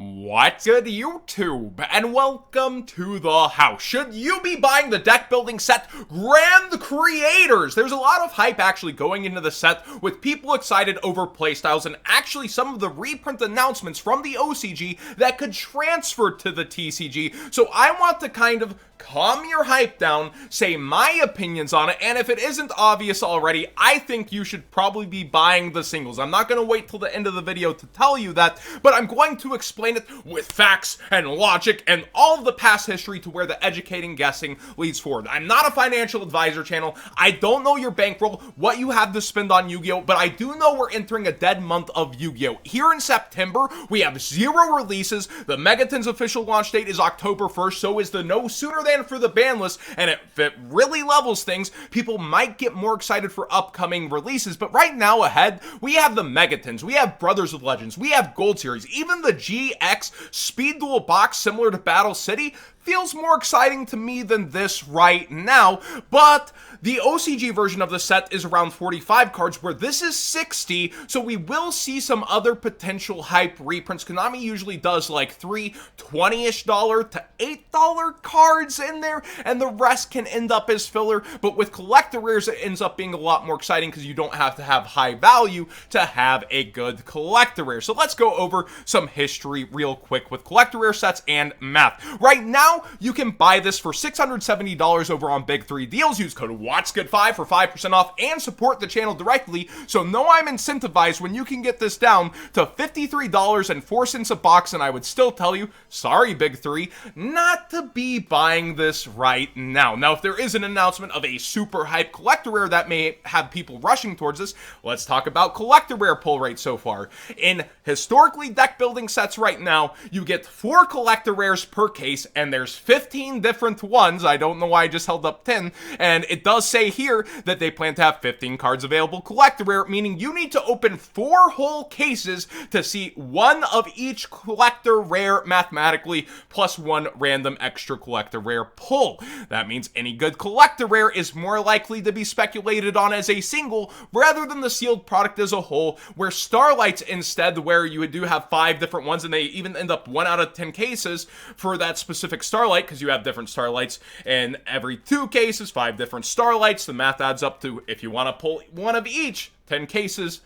What's good, YouTube? And welcome to the house. Should you be buying the deck building set Grand Creators? There's a lot of hype actually going into the set, with people excited over playstyles and actually some of the reprint announcements from the OCG that could transfer to the TCG. So I want to kind of calm your hype down, say my opinions on it, and if it isn't obvious already, I think you should probably be buying the singles. I'm not going to wait till the end of the video to tell you that, but I'm going to explain it with facts and logic and all of the past history to where the educating guessing leads forward. I'm not a financial advisor channel. I don't know your bankroll, what you have to spend on Yu-Gi-Oh, but I do know we're entering a dead month of Yu-Gi-Oh. Here in September, we have 0 releases. The Megaton's official launch date is October 1st, so is the No Sooner Than for the ban list, and if it really levels things, people might get more excited for upcoming releases. But right now ahead, we have the Megatons, we have Brothers of Legends, we have Gold Series, even the GX Speed Duel box similar to Battle City feels more exciting to me than this right now. But the OCG version of the set is around 45 cards, where this is 60, so we will see some other potential hype reprints. Konami usually does like 3 $20-ish to $8 cards in there, and the rest can end up as filler. But with collector rares, it ends up being a lot more exciting because you don't have to have high value to have a good collector rare. So let's go over some history real quick with collector rare sets and math. Right now, you can buy this for $670 over on Big 3 Deals. Use code WhatsGood5 for 5% off and support the channel directly. So know I'm incentivized when you can get this down to $53.04 a box, and I would still tell you, sorry Big 3, not to be buying this right now. Now, if there is an announcement of a super hype collector rare that may have people rushing towards this, let's talk about collector rare pull rate so far. In historically deck building sets right now, you get 4 collector rares per case, and there's 15 different ones. I don't know why I just held up 10, and it does say here that they plan to have 15 cards available collector rare, meaning you need to open 4 whole cases to see 1 of each collector rare mathematically, plus 1 random extra collector rare pull. That means any good collector rare is more likely to be speculated on as a single rather than the sealed product as a whole, where Starlight's instead, where you do have 5 different ones, and they even end up 1 out of 10 cases for that specific Starlight, because you have different Starlights in every 2 cases, 5 different Starlights. The math adds up to, if you want to pull 1 of each, 10 cases.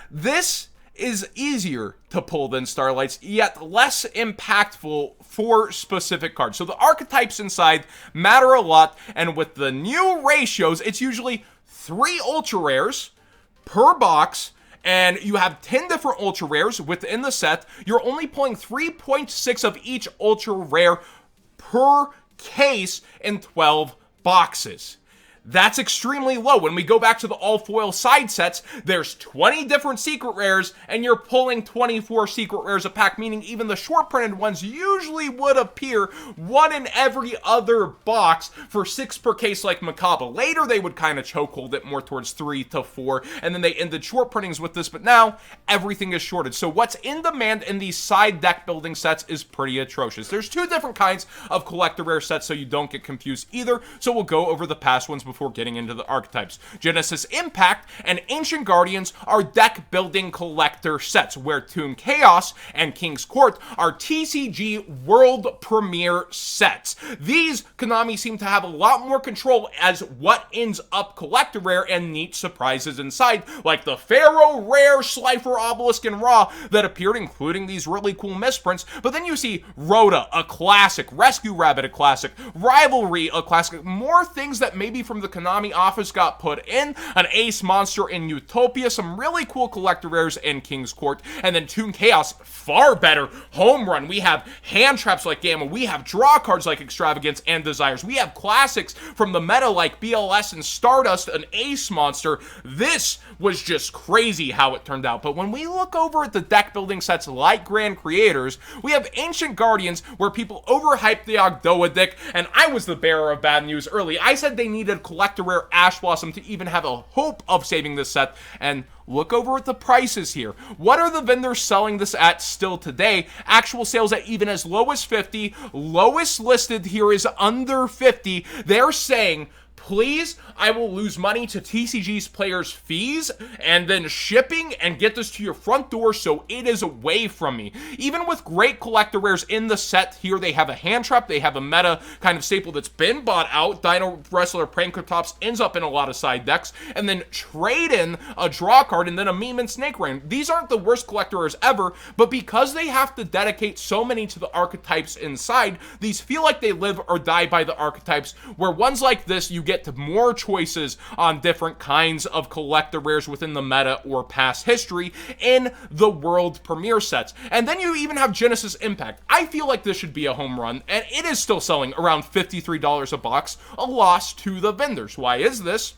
This is easier to pull than Starlights, yet less impactful for specific cards. So the archetypes inside matter a lot, and with the new ratios, it's usually 3 ultra rares per box, and you have 10 different ultra rares within the set. You're only pulling 3.6 of each ultra rare per case in 12 boxes. That's extremely low. When we go back to the all-foil side sets, there's 20 different secret rares, and you're pulling 24 secret rares a pack, meaning even the short-printed ones usually would appear 1 in every other box for 6 per case like Macabre. Later, they would kind of chokehold it more towards 3 to 4, and then they ended short printings with this, but now everything is shorted. So what's in demand in these side deck building sets is pretty atrocious. There's 2 different kinds of collector rare sets, so you don't get confused either, so we'll go over the past ones before getting into the archetypes. Genesis Impact and Ancient Guardians are deck building collector sets, where Toon Chaos and King's Court are TCG world premiere sets. These, Konami seem to have a lot more control as what ends up collector rare and neat surprises inside, like the Pharaoh Rare Slifer Obelisk and Raw that appeared, including these really cool misprints. But then you see Rhoda, a classic, Rescue Rabbit, a classic, Rivalry, a classic, more things that maybe from the Konami office got put in, an Ace Monster in Utopia, some really cool collector rares in King's Court, and then Toon Chaos, far better home run. We have hand traps like Gamma, we have draw cards like Extravagance and Desires, we have classics from the meta like BLS and Stardust, an Ace Monster. This was just crazy how it turned out. But when we look over at the deck building sets like Grand Creators, we have Ancient Guardians, where people overhyped the Ogdoa deck, and I was the bearer of bad news early. I said they needed collector rare Ash Blossom to even have a hope of saving this set, and look over at the prices here. What are the vendors selling this at still today? Actual sales at even as low as 50. Lowest listed here is under 50. They're saying please, I will lose money to TCG's players' fees and then shipping and get this to your front door so it is away from me. Even with great collector rares in the set here, they have a hand trap, they have a meta kind of staple that's been bought out. Dino Wrestler Prankertops ends up in a lot of side decks, and then trade in a draw card and then a meme and Snake Rain. These aren't the worst collector rares ever, but because they have to dedicate so many to the archetypes inside, these feel like they live or die by the archetypes, where ones like this, you get to more choices on different kinds of collector rares within the meta or past history in the world premiere sets. And then you even have Genesis Impact. I feel like this should be a home run, and it is still selling around $53 a box, a loss to the vendors. Why is this?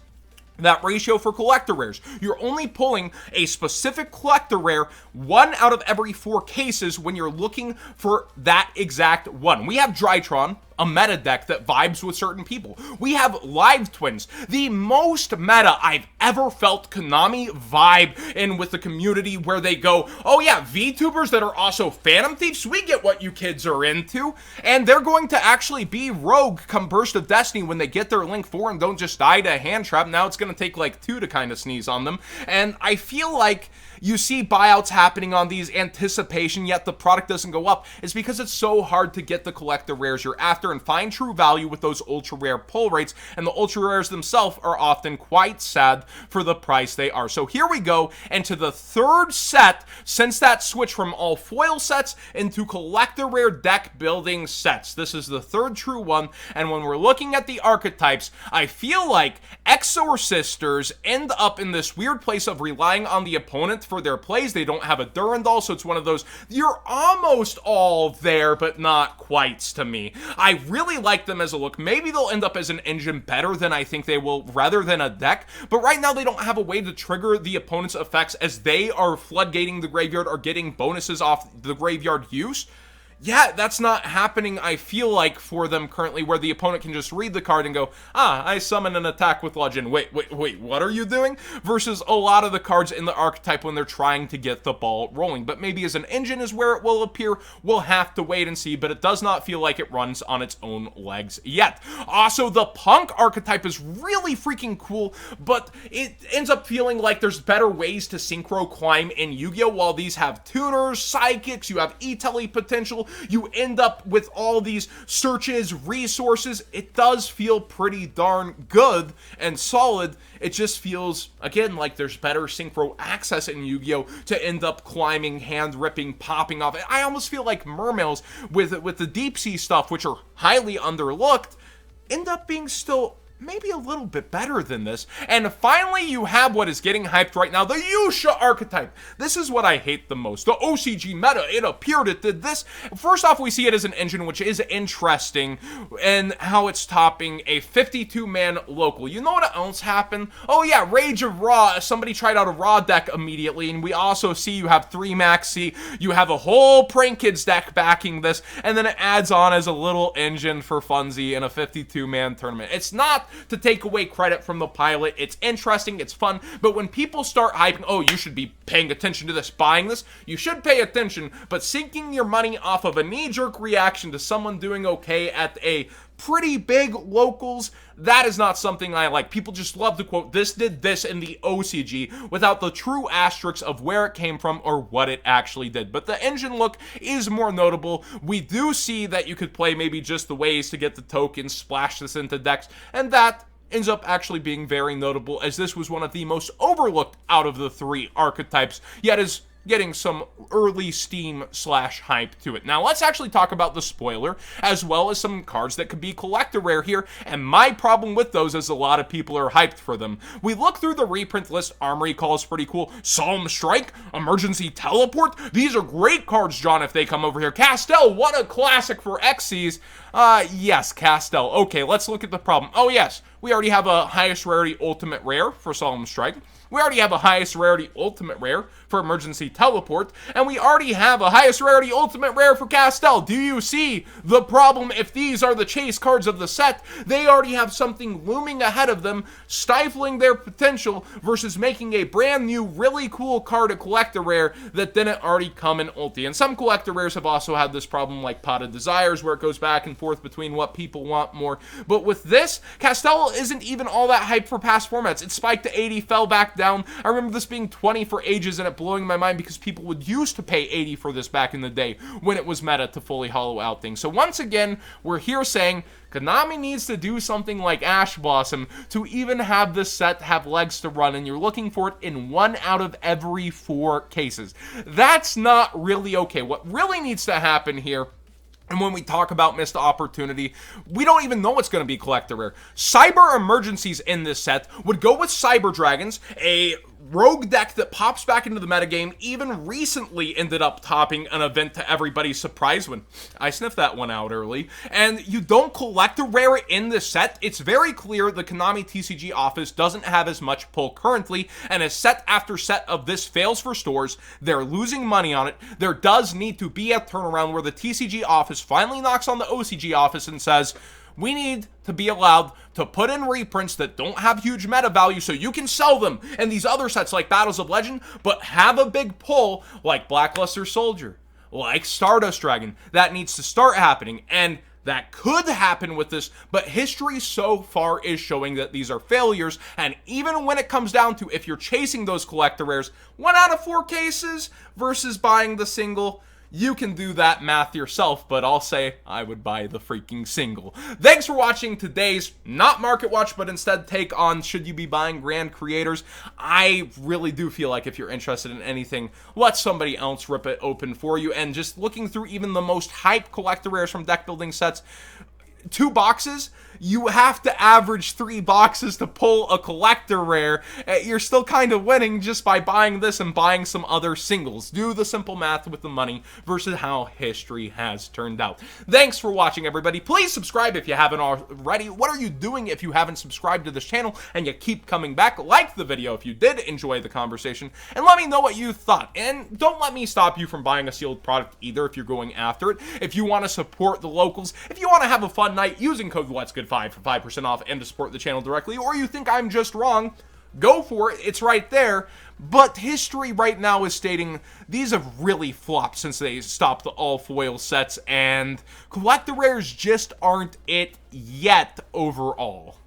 That ratio for collector rares. You're only pulling a specific collector rare 1 out of every 4 cases when you're looking for that exact one. We have Drytron, a meta deck that vibes with certain people. We have Live Twins, the most meta I've ever felt Konami vibe in with the community, where they go, oh yeah, VTubers that are also Phantom Thieves, we get what you kids are into, and they're going to actually be Rogue come Burst of Destiny when they get their Link 4 and don't just die to a hand trap. Now it's going to take like 2 to kind of sneeze on them, and I feel like you see buyouts happening on these, anticipation, yet the product doesn't go up. It's because it's so hard to get the collector rares you're after and find true value with those ultra rare pull rates, and the ultra rares themselves are often quite sad for the price they are. So here we go into the third set since that switch from all foil sets into collector rare deck building sets. This is the third true one, and when we're looking at the archetypes, I feel like Exorcisters end up in this weird place of relying on the opponent for their plays. They don't have a Durandal, so it's one of those, you're almost all there, but not quite to me. I really like them as a look. Maybe they'll end up as an engine better than I think they will, rather than a deck, but right now they don't have a way to trigger the opponent's effects as they are floodgating the graveyard or getting bonuses off the graveyard use. Yeah, that's not happening, I feel like, for them currently, where the opponent can just read the card and go, I summon an attack with Legend. Wait, what are you doing? Versus a lot of the cards in the archetype when they're trying to get the ball rolling. But maybe as an engine is where it will appear. We'll have to wait and see, but it does not feel like it runs on its own legs yet. Also, the Punk archetype is really freaking cool, but it ends up feeling like there's better ways to synchro climb in Yu-Gi-Oh! While these have tuners, psychics, you have E-Tele potential, you end up with all these searches, resources. It does feel pretty darn good and solid. It just feels, again, like there's better synchro access in Yu-Gi-Oh! To end up climbing, hand ripping, popping off. I almost feel like Mermails with the deep sea stuff, which are highly underlooked, end up being still maybe a little bit better than this. And finally, you have what is getting hyped right now, the Usha archetype. This is what I hate the most. The OCG meta, it appeared, it did this. First off, we see it as an engine, which is interesting, and how it's topping a 52-man local. You know what else happened? Oh yeah, Rage of Raw. Somebody tried out a Raw deck immediately, and we also see you have 3 Maxi, you have a whole Prank Kids deck backing this, and then it adds on as a little engine for funsy in a 52-man tournament. It's not to take away credit from the pilot. It's interesting, it's fun, but when people start hyping, oh, you should be paying attention to this, buying this, you should pay attention, but sinking your money off of a knee-jerk reaction to someone doing okay at a pretty big locals, that is not something I like. People just love to quote, this did this in the OCG, without the true asterisks of where it came from or what it actually did. But the engine look is more notable. We do see that you could play maybe just the ways to get the tokens, splash this into decks, and that ends up actually being very notable, as this was one of the most overlooked out of the 3 archetypes, yet is getting some early steam / hype to it. Now let's actually talk about the spoiler, as well as some cards that could be collector rare here, and my problem with those is a lot of people are hyped for them. We look through the reprint list. Armory Call is pretty cool. Solemn Strike, Emergency Teleport, these are great cards, John, if they come over here. Castell, what a classic for Xyz. Yes, Castell. Okay, let's look at the problem. Oh yes, we already have a highest rarity ultimate rare for Solemn Strike. We already have a highest rarity ultimate rare for Emergency Teleport, and we already have a highest rarity ultimate rare for Castell. Do you see the problem? If these are the chase cards of the set, they already have something looming ahead of them, stifling their potential, versus making a brand new, really cool card a collector rare that didn't already come in ulti. And some collector rares have also had this problem, like Pot of Desires, where it goes back and forth between what people want more. But with this, Castell isn't even all that hype for past formats. It spiked to 80, fell back down. I remember this being 20 for ages and it blowing my mind because people would used to pay 80 for this back in the day when it was meta to fully hollow out things. So once again, we're here saying Konami needs to do something like Ash Blossom to even have this set have legs to run, and you're looking for it in 1 out of every 4 cases. That's not really okay. What really needs to happen here, and when we talk about missed opportunity, we don't even know what's going to be collector rare. Cyber Emergencies in this set would go with Cyber Dragons, a rogue deck that pops back into the metagame, even recently ended up topping an event to everybody's surprise when I sniffed that one out early. And you don't collect a rare in this set. It's very clear the Konami TCG office doesn't have as much pull currently, and as set after set of this fails for stores, they're losing money on it. There does need to be a turnaround where the TCG office finally knocks on the OCG office and says, we need to be allowed to put in reprints that don't have huge meta value so you can sell them in these other sets like Battles of Legend, but have a big pull like Blackluster Soldier, like Stardust Dragon. That needs to start happening, and that could happen with this, but history so far is showing that these are failures, and even when it comes down to if you're chasing those collector rares, 1 out of 4 cases versus buying the single, you can do that math yourself, but I'll say I would buy the freaking single. Thanks for watching today's, not Market Watch, but instead take on should you be buying Grand Creators. I really do feel like if you're interested in anything, let somebody else rip it open for you. And just looking through even the most hype collector rares from deck building sets, 2 boxes, you have to average 3 boxes to pull a collector rare. You're still kind of winning just by buying this and buying some other singles. Do the simple math with the money versus how history has turned out. Thanks for watching, everybody. Please subscribe if you haven't already. What are you doing if you haven't subscribed to this channel and you keep coming back? Like the video if you did enjoy the conversation, and let me know what you thought. And don't let me stop you from buying a sealed product either if you're going after it. If you want to support the locals, if you want to have a fun night using code WhatsGood5 for 5% off and to support the channel directly, or you think I'm just wrong, go for it. It's right there. But history right now is stating these have really flopped since they stopped the all-foil sets, and collector rares just aren't it yet overall.